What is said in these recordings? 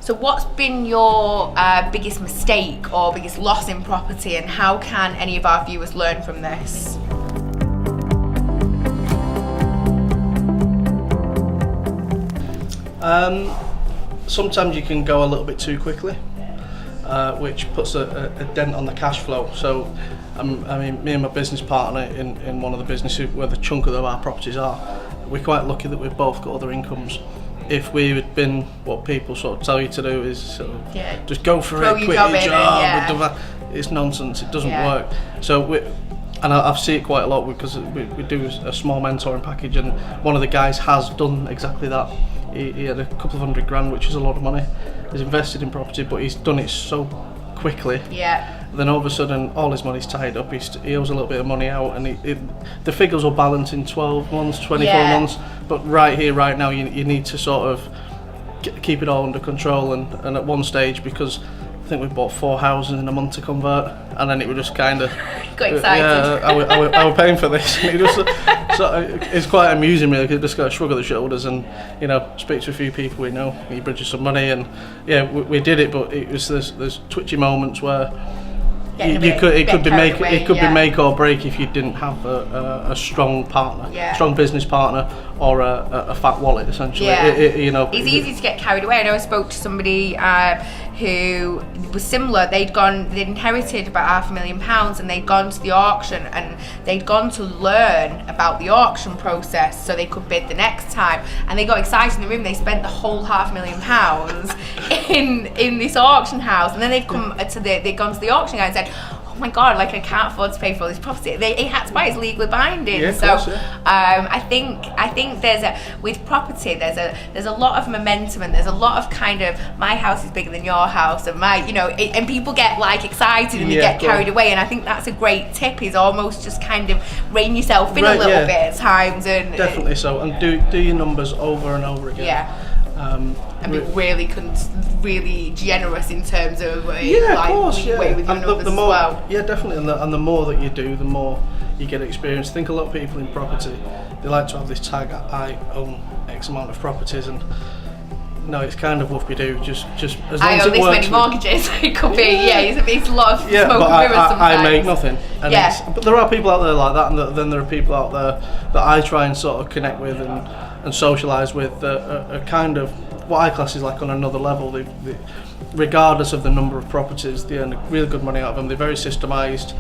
So what's been your biggest mistake or biggest loss in property, and how can any of our viewers learn from this? Sometimes you can go a little bit too quickly, which puts a dent on the cash flow. So I mean, me and my business partner in one of the businesses where the chunk of our properties are, we're quite lucky that we've both got other incomes. If we had been what people sort of tell you to do is sort of just go for it, quit your job, it's nonsense, it doesn't work. So and I see it quite a lot because we do a small mentoring package, and one of the guys has done exactly that. He had a couple of $100,000, which is a lot of money. He's invested in property, but he's done it so quickly. Yeah. Then all of a sudden, all his money's tied up. He owes a little bit of money out, and the figures will balance in 12 months, 24 months. But right here, right now, you need to sort of keep it all under control. And at one stage, because I think we bought 4 houses in a month to convert, and then it was just kind of got excited. Yeah, I were paying for this. And it just, so it's quite amusing, really. Because you just got to shrug the shoulders and speak to a few people we know. You bridge some money, and we did it. But it was there's twitchy moments where it could be make or break if you didn't have a strong partner, strong business partner, or a fat wallet, essentially. It's easy to get carried away. I know I spoke to somebody who was similar. They'd inherited about £500,000, and they'd gone to the auction, and they'd gone to learn about the auction process so they could bid the next time. And they got excited in the room. They spent the whole £500,000 in this auction house, and then they'd come they'd gone to the auction guy and said, oh my god, like I can't afford to pay for all this property. He had to buy it, it's legally binding. I think with property there's a lot of momentum, and there's a lot of kind of, my house is bigger than your house, and and people get like excited and they get carried away. And I think that's a great tip, is almost just kind of rein yourself in a little bit at times, and definitely so, and do your numbers over and over again. And be really generous in terms of way with your numbers as well. Yeah, definitely, and the more that you do, the more you get experience. I think a lot of people in property, they like to have this tag, I own X amount of properties, and no, it's kind of whoopie-doo, just as long as it works. I own this many mortgages. It could be, it's a lot of smoke and mirrors sometimes. I make nothing. And but there are people out there like that, and then there are people out there that I try and sort of connect with and socialise with that are kind of what I class is like on another level. They, regardless of the number of properties, they earn really good money out of them. They're very systemised.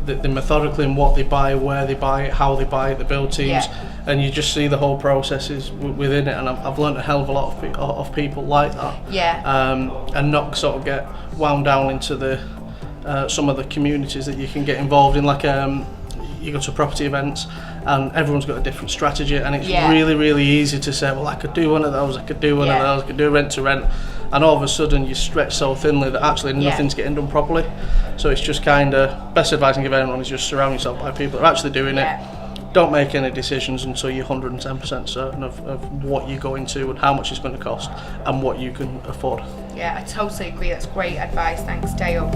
They're methodical in what they buy, where they buy it, how they buy it, the build teams, and you just see the whole processes within it. And I've learned a hell of a lot of people like that. And not sort of get wound down into the some of the communities that you can get involved in, like you go to property events and everyone's got a different strategy, and it's really, really easy to say, well, I could do one of those, I could do one of those, I could do rent to rent, and all of a sudden you stretch so thinly that actually nothing's getting done properly. So it's just kind of, best advice I can give anyone is just surround yourself by people that are actually doing it. Don't make any decisions until you're 110% certain of what you're going to and how much it's going to cost and what you can afford. Yeah, I totally agree. That's great advice. Thanks, Dale.